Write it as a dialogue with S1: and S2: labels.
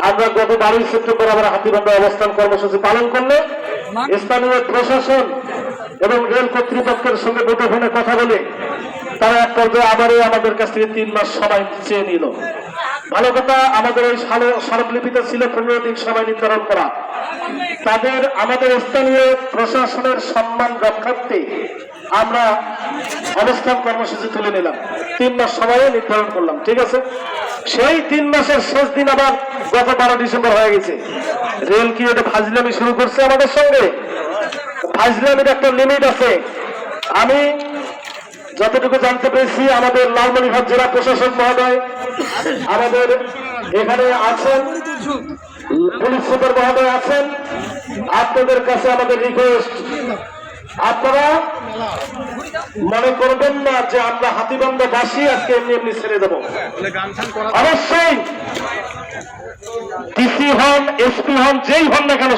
S1: আমরা গত 12 সেপ্টেম্বর আবার হাতীবান্ধা অবস্থান কর্মসূচি পালন করলে স্থানীয় প্রশাসন এবং রেল কর্তৃপক্ষের সঙ্গে মুঠোফোনে কথা বলে তারা এক পর্যায়ে আবারও আমাদের কাছ থেকে 3 মাস সময় চেয়ে নিল। ভালো কথা, আমাদের ওই স্মারকলিপিতে ছিল 15 দিন সময় নির্ধারণ করা। তাদের আমাদের স্থানীয় প্রশাসনের সম্মান রক্ষার্থে আমরা অবস্থান কর্মসূচি তুলে নিলাম, 3 মাস সময়ে নির্ধারণ করলাম। ঠিক আছে, সেই 3 মাসের শেষ দিন আবার গত 12 ডিসেম্বর হয়ে গেছে। রেল কি এটা ফাজলামি শুরু করছে আমাদের সঙ্গে? ফাজলামির একটা লিমিট আছে। আমি যতটুকু জানতে পেরেছি আমাদের লালমনিরহাট জেলা প্রশাসক মহোদয় আমাদের এখানে আছেন, পুলিশ সুপার মহোদয় আছেন। আপনাদের কাছে আমাদের রিকোয়েস্ট, আপনারা মনে করবেন না যে আমরা হাতীবান্ধা বাসী আজকে এমনি এমনি ছেড়ে দেবো। অবশ্যই ডিসি হন, এসপি হন, যেই হন না কেন